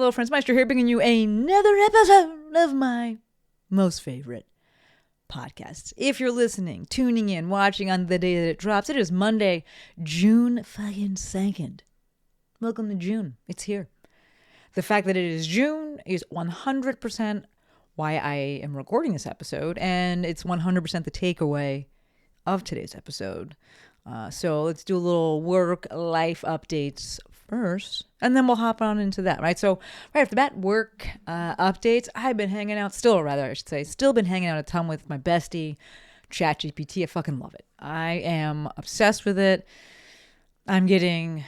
Hello friends, Maestro here, bringing you another episode of my most favorite podcast. If you're listening, tuning in, watching on the day that it drops, it is Monday, June fucking 2nd. Welcome to June. It's here. The fact that it is June is 100% why I am recording this episode, and it's 100% the takeaway of today's episode. So let's do a little work life updates first, and then we'll hop on into that, right? So right off the bat, work updates. I've been hanging out, still been hanging out a ton with my bestie, ChatGPT. I fucking love it. I am obsessed with it. I'm getting,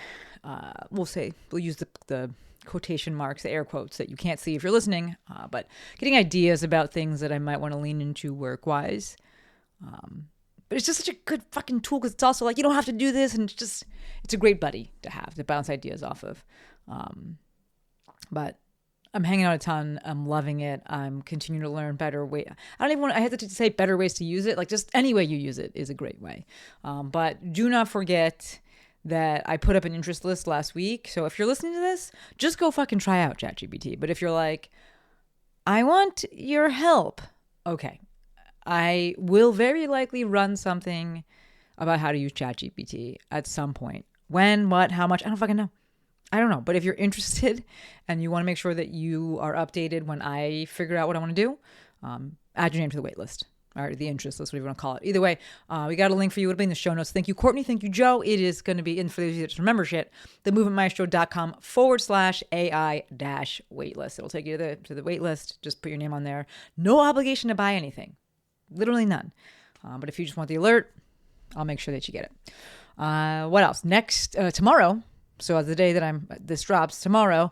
we'll use the quotation marks, the air quotes that you can't see if you're listening, but getting ideas about things that I might want to lean into work-wise. But it's just such a good fucking tool because it's also like, you don't have to do this. And it's a great buddy to have to bounce ideas off of. But I'm hanging out a ton. I'm loving it. I'm continuing to learn better ways. I hesitate to say better ways to use it. Like just any way you use it is a great way. But do not forget that I put up an interest list last week. So if you're listening to this, just go fucking try out ChatGPT. But if you're like, I want your help. Okay. I will very likely run something about how to use ChatGPT at some point. When, what, how much, I don't fucking know. I don't know. But if you're interested and you want to make sure that you are updated when I figure out what I want to do, add your name to the wait list or the interest list, whatever you want to call it. Either way, we got a link for you. It'll be in the show notes. Thank you, Courtney. Thank you, Joe. It is going to be in for those of you that just remember shit, themovementmaestro.com/AI-waitlist. It'll take you to the wait list. Just put your name on there. No obligation to buy anything. Literally none. But if you just want the alert, I'll make sure that you get it. What else? Next, tomorrow, so the day that this drops, tomorrow,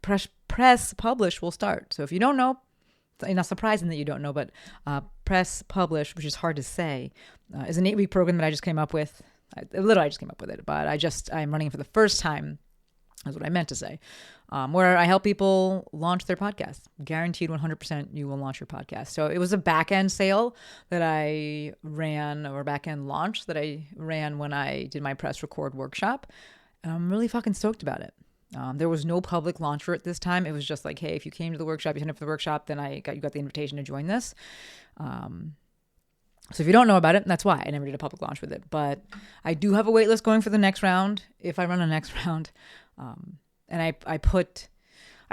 press publish will start. So if you don't know, it's not surprising that you don't know, but press publish, which is hard to say, is an 8-week program that I just came up with. I just came up with it, but I'm running it for the first time. That's what I meant to say. Where I help people launch their podcast. Guaranteed 100% you will launch your podcast. So it was a back-end sale that I ran, or back-end launch that I ran when I did my press record workshop. And I'm really fucking stoked about it. There was no public launch for it this time. It was just like, hey, if you came to the workshop, you signed up for the workshop, then you got the invitation to join this. So if you don't know about it, that's why I never did a public launch with it. But I do have a wait list going for the next round, if I run a next round. And I put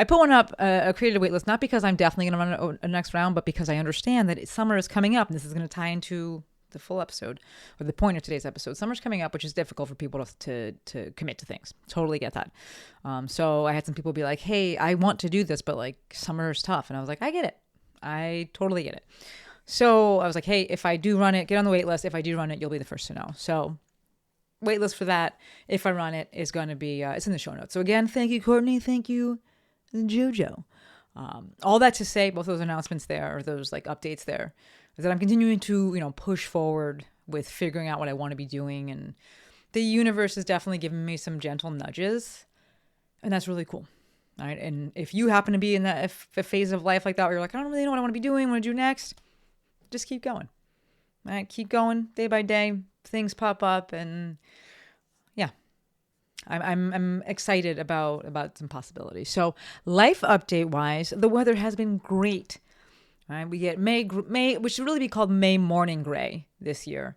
one up, created a wait list, not because I'm definitely going to run a next round, but because I understand that summer is coming up, and this is going to tie into the full episode, or the point of today's episode. Summer's coming up, which is difficult for people to commit to things. Totally get that. So I had some people be like, hey, I want to do this, but like summer is tough. And I was like, I get it. I totally get it. So I was like, hey, if I do run it, get on the wait list. If I do run it, you'll be the first to know. So waitlist for that, if I run it, is going to be, it's in the show notes. So again, thank you, Courtney. Thank you, Jojo. All that to say, both those announcements there, or those like updates there, is that I'm continuing to, push forward with figuring out what I want to be doing. And the universe is definitely giving me some gentle nudges. And that's really cool. All right. And if you happen to be in that a phase of life like that, where you're like, I don't really know what I want to be doing, what to do next, just keep going. All right. Keep going day by day. Things pop up, and yeah, I'm excited about some possibilities. So life update wise, the weather has been great. Right, we get May, which should really be called May morning gray this year,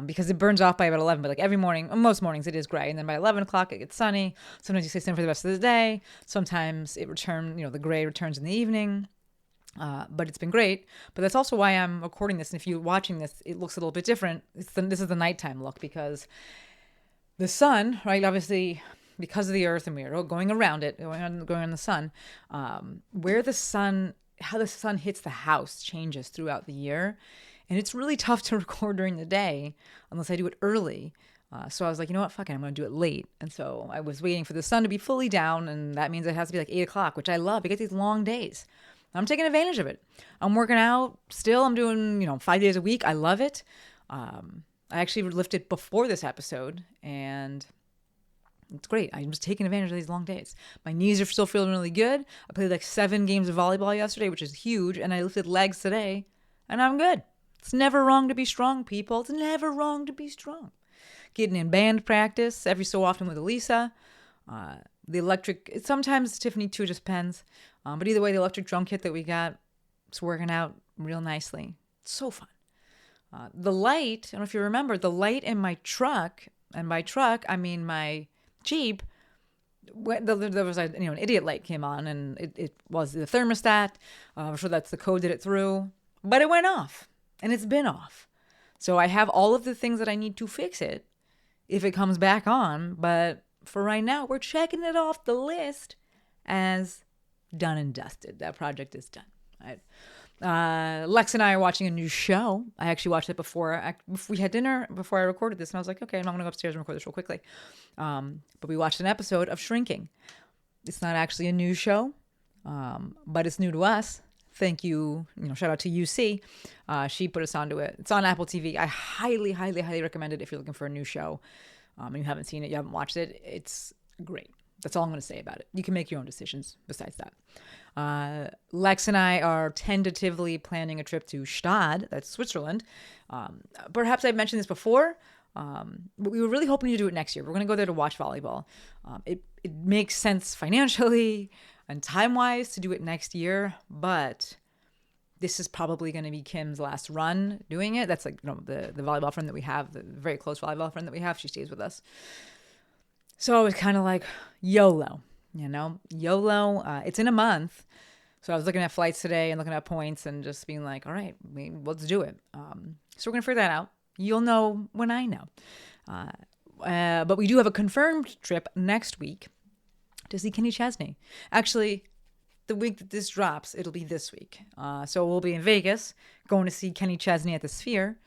because it burns off by about 11. But like every morning, most mornings it is gray, and then by 11 o'clock it gets sunny. Sometimes you stay sunny for the rest of the day. Sometimes the gray returns in the evening. But it's been great. But that's also why I'm recording this. And if you're watching this, it looks a little bit different. This is the nighttime look, because the sun, right, obviously, because of the earth and we're going around it, going on the sun, how the sun hits the house changes throughout the year. And it's really tough to record during the day unless I do it early. So I was like, you know what, fuck it, I'm going to do it late. And so I was waiting for the sun to be fully down, and that means it has to be like 8 o'clock, which I love. I get these long days. I'm taking advantage of it. I'm working out still. I'm doing, 5 days a week. I love it. I actually lifted before this episode, and it's great. I'm just taking advantage of these long days. My knees are still feeling really good. I played like 7 games of volleyball yesterday, which is huge. And I lifted legs today, and I'm good. It's never wrong to be strong, people. It's never wrong to be strong. Getting in band practice every so often with Elisa. The electric, sometimes Tiffany too, just depends. But either way, the electric drum kit that we got, it's working out real nicely. It's so fun. The light, I don't know if you remember, the light in my truck, and by truck, I mean my Jeep, there was an idiot light came on, and it was the thermostat. I'm sure that's the code that it threw, but it went off, and it's been off. So I have all of the things that I need to fix it if it comes back on, but for right now, we're checking it off the list as done and dusted. That project is done. Right? Lex and I are watching a new show. I actually watched it before we had dinner, before I recorded this, and I was like, okay, I'm not going to go upstairs and record this real quickly. But we watched an episode of Shrinking. It's not actually a new show, but it's new to us. Thank you. Shout out to UC. She put us onto it. It's on Apple TV. I highly, highly, highly recommend it if you're looking for a new show. And you haven't seen it, you haven't watched it. It's great. That's all I'm going to say about it. You can make your own decisions besides that. Lex and I are tentatively planning a trip to Stade, that's Switzerland. Perhaps I've mentioned this before, but we were really hoping to do it next year. We're going to go there to watch volleyball. It makes sense financially and time-wise to do it next year, but this is probably going to be Kim's last run doing it. That's like the volleyball friend that we have, the very close volleyball friend that we have. She stays with us. So it was kind of like YOLO, YOLO. It's in a month. So I was looking at flights today and looking at points and just being like, all right, let's do it. So we're going to figure that out. You'll know when I know. But we do have a confirmed trip next week to see Kenny Chesney. Actually, the week that this drops, it'll be this week. So we'll be in Vegas going to see Kenny Chesney at the Sphere.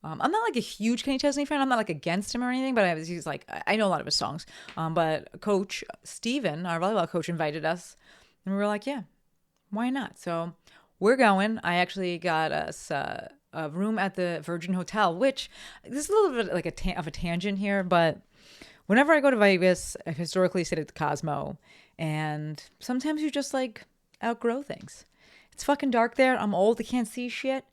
I'm not like a huge Kenny Chesney fan. I'm not like against him or anything, but he's like, I know a lot of his songs. But Coach Steven, our volleyball coach, invited us, and we were like, yeah, why not? So we're going. I actually got us a room at the Virgin Hotel, which this is a little bit like of a tangent here, but whenever I go to Vegas, I've historically stayed at the Cosmo, and sometimes you just like outgrow things. It's fucking dark there. I'm old. I can't see shit.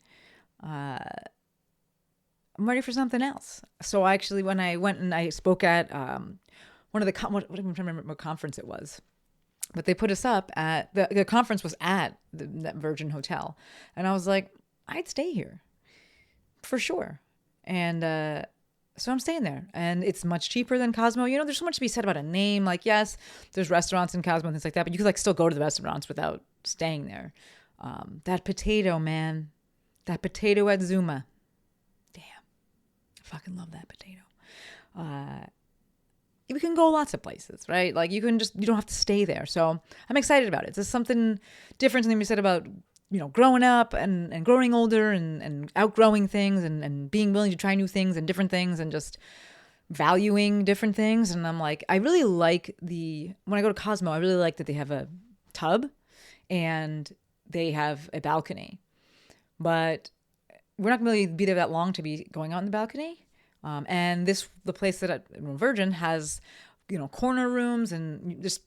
I'm ready for something else. So actually, when I went and I spoke at one of the, I'm trying to remember what conference it was, but they put us up at, the conference was at that Virgin Hotel. And I was like, I'd stay here for sure. And so I'm staying there. And it's much cheaper than Cosmo. There's so much to be said about a name. Like, yes, there's restaurants in Cosmo and things like that, but you could like still go to the restaurants without staying there. That potato, man. That potato at Zuma. Fucking love that potato. We can go lots of places, right? Like you don't have to stay there. So I'm excited about it. It's something different than we said about, growing up and growing older and outgrowing things and being willing to try new things and different things and just valuing different things. And I'm like, I really like when I go to Cosmo, I really like that they have a tub and they have a balcony, but we're not going to really be there that long to be going out in the balcony. And the place that Virgin has, corner rooms and just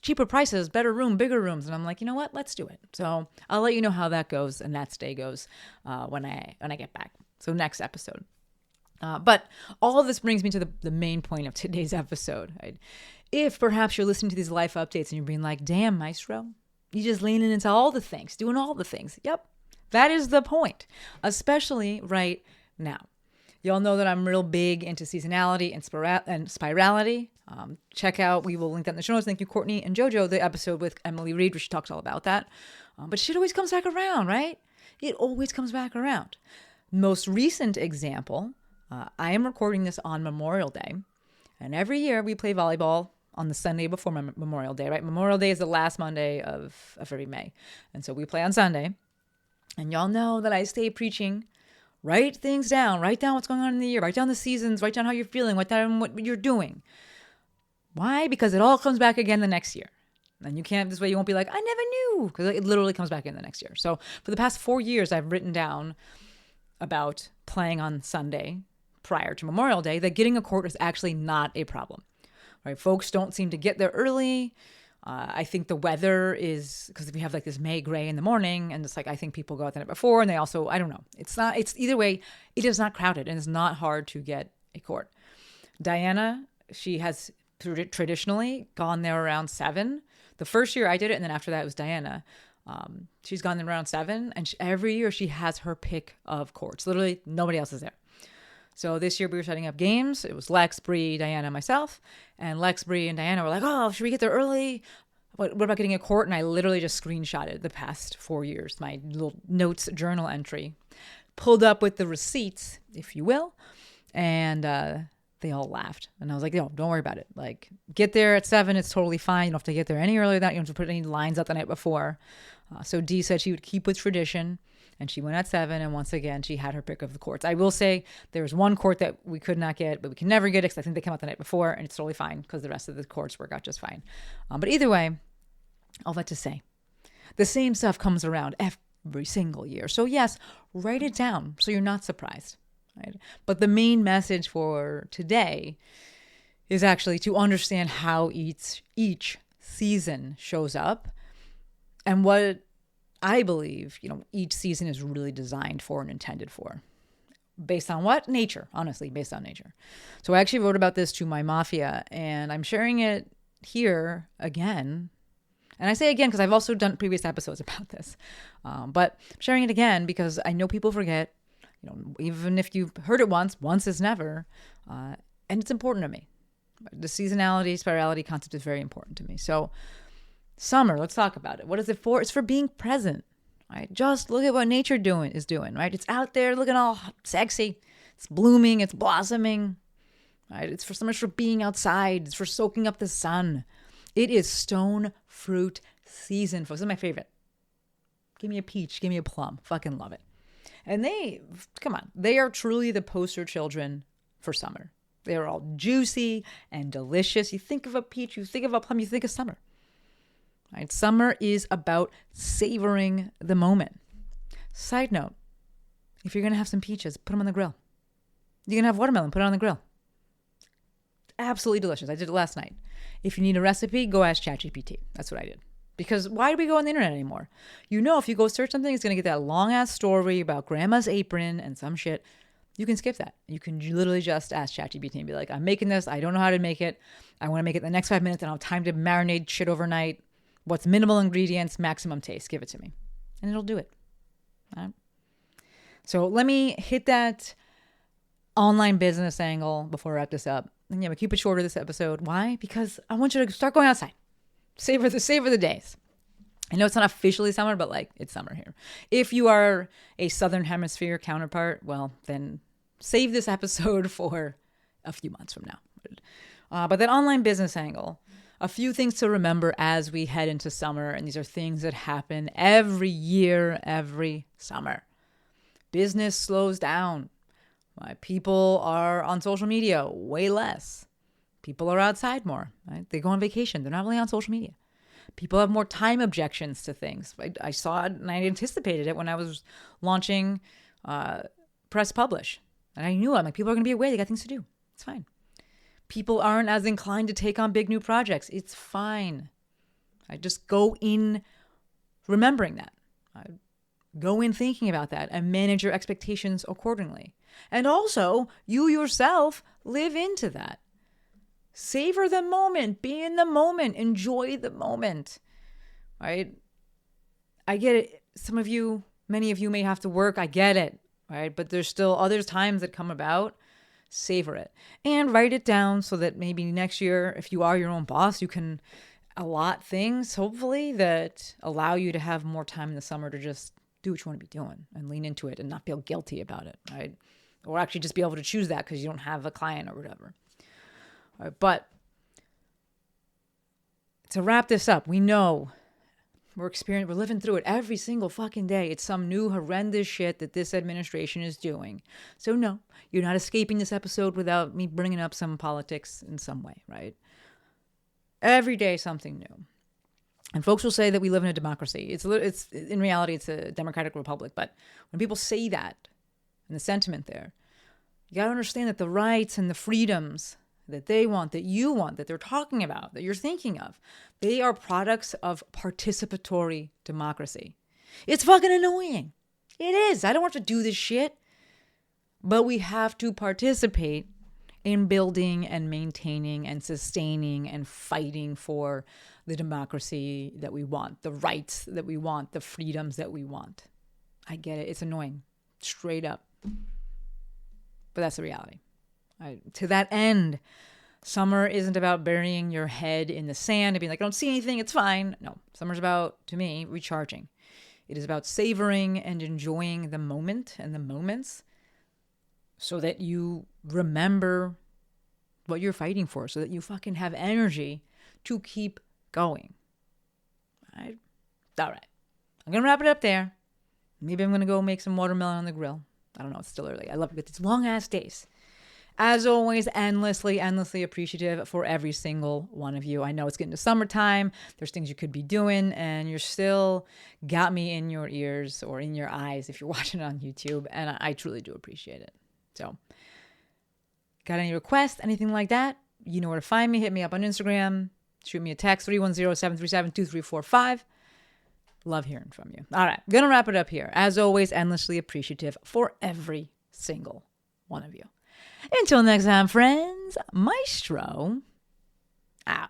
cheaper prices, better room, bigger rooms. And I'm like, you know what? Let's do it. So I'll let you know how that goes and that stay goes when I get back. So next episode. But all of this brings me to the main point of today's episode. Right? If perhaps you're listening to these life updates and you're being like, damn, Maestro, you just leaning into all the things, doing all the things. Yep. That is the point, especially right now. Y'all know that I'm real big into seasonality and spirality. Check out, we will link that in the show notes. Thank you, Courtney and JoJo, the episode with Emily Reed, where she talks all about that. But shit always comes back around, right? It always comes back around. Most recent example, I am recording this on Memorial Day. And every year we play volleyball on the Sunday before Memorial Day, right? Memorial Day is the last Monday of every May. And so we play on Sunday. And y'all know that I stay preaching, write things down, write down what's going on in the year, write down the seasons, write down how you're feeling, write down what you're doing. Why? Because it all comes back again the next year. And you can't, this way you won't be like, I never knew, because it literally comes back in the next year. So for the past 4 years, I've written down about playing on Sunday prior to Memorial Day, that getting a court is actually not a problem, right? Folks don't seem to get there early. I think the weather is, because we have like this May gray in the morning, and it's like, I think people go out the night before, and they also, I don't know. It's either way, it is not crowded, and it's not hard to get a court. Diana, she has traditionally gone there around 7. The first year I did it, and then after that it was Diana. She's gone there around 7, and every year she has her pick of courts. Literally nobody else is there. So this year we were setting up games. It was Lex, Bree, Diana, myself. And Lex, Bree, and Diana were like, oh, should we get there early? What about getting a court? And I literally just screenshotted the past 4 years, my little notes journal entry, pulled up with the receipts, if you will. And they all laughed. And I was like, yo, don't worry about it. Like, get there at 7. It's totally fine. You don't have to get there any earlier than that. You don't have to put any lines up the night before. So Dee said she would keep with tradition. And she went at 7, and once again, she had her pick of the courts. I will say there was one court that we could not get, but we can never get it because I think they came out the night before, and it's totally fine because the rest of the courts work out just fine. But either way, all that to say, the same stuff comes around every single year. So yes, write it down so you're not surprised. Right? But the main message for today is actually to understand how each season shows up and what I believe, each season is really designed for and intended for. Based on what? Nature, honestly, based on nature. So I actually wrote about this to my mafia, and I'm sharing it here again. And I say again because I've also done previous episodes about this. But I'm sharing it again because I know people forget, even if you've heard it once is never. And it's important to me. The seasonality, spirality concept is very important to me. So summer, let's talk about it. What is it for? It's for being present, right? Just look at what nature is doing, right? It's out there looking all sexy. It's blooming. It's blossoming, right? It's for so much for being outside. It's for soaking up the sun. It is stone fruit season, folks. This is my favorite. Give me a peach. Give me a plum. Fucking love it. And they are truly the poster children for summer. They are all juicy and delicious. You think of a peach, you think of a plum, you think of summer. Right? Summer is about savoring the moment. Side note, if you're going to have some peaches, put them on the grill. You're going to have watermelon, put it on the grill. Absolutely delicious. I did it last night. If you need a recipe, go ask ChatGPT. That's what I did. Because why do we go on the internet anymore? If you go search something, it's going to get that long-ass story about grandma's apron and some shit. You can skip that. You can literally just ask ChatGPT and be like, I'm making this. I don't know how to make it. I want to make it in the next 5 minutes. I don't have time to marinate shit overnight. What's minimal ingredients, maximum taste? Give it to me. And it'll do it. All right? So let me hit that online business angle before I wrap this up. And we'll keep it shorter this episode. Why? Because I want you to start going outside. Savor the days. I know it's not officially summer, but it's summer here. If you are a Southern Hemisphere counterpart, well, then save this episode for a few months from now. But that online business angle, a few things to remember as we head into summer, and these are things that happen every year, every summer. Business slows down. Right? People are on social media way less. People are outside more. Right? They go on vacation. They're not really on social media. People have more time objections to things. I saw it and I anticipated it when I was launching Press Publish. And I knew people are going to be away. They got things to do. It's fine. People aren't as inclined to take on big new projects. It's fine. I just go in remembering that. Go in thinking about that and manage your expectations accordingly. And also, you yourself live into that. Savor the moment. Be in the moment. Enjoy the moment. Right? I get it. Many of you may have to work. I get it. Right? But there's still other times that come about. Savor it. And write it down so that maybe next year, if you are your own boss, you can allot things, hopefully, that allow you to have more time in the summer to just do what you want to be doing and lean into it and not feel guilty about it. Right? Or actually just be able to choose that because you don't have a client or whatever. All right, but to wrap this up, we know we're living through it every single fucking day. It's some new horrendous shit that this administration is doing. So no, you're not escaping this episode without me bringing up some politics in some way, right? Every day, something new. And folks will say that we live in a democracy. It's in reality, it's a democratic republic. But when people say that and the sentiment there, you got to understand that the rights and the freedoms that they want, that you want, that they're talking about, that you're thinking of, they are products of participatory democracy. It's fucking annoying. It is. I don't have to do this shit. But we have to participate in building and maintaining and sustaining and fighting for the democracy that we want, the rights that we want, the freedoms that we want. I get it. It's annoying, straight up. But that's the reality. To that end, summer isn't about burying your head in the sand and being like, I don't see anything, it's fine. No, summer's about, to me, recharging. It is about savoring and enjoying the moment and the moments so that you remember what you're fighting for, so that you fucking have energy to keep going. All right. I'm going to wrap it up there. Maybe I'm going to go make some watermelon on the grill. I don't know. It's still early. I love it. It's long ass days. As always, endlessly appreciative for every single one of you. I know it's getting to summertime. There's things you could be doing, and you're still got me in your ears or in your eyes if you're watching it on YouTube, and I truly do appreciate it. So, got any requests, anything like that? You know where to find me. Hit me up on Instagram. Shoot me a text, 310-737-2345. Love hearing from you. All right, gonna wrap it up here. As always, endlessly appreciative for every single one of you. Until next time, friends, Maestro out.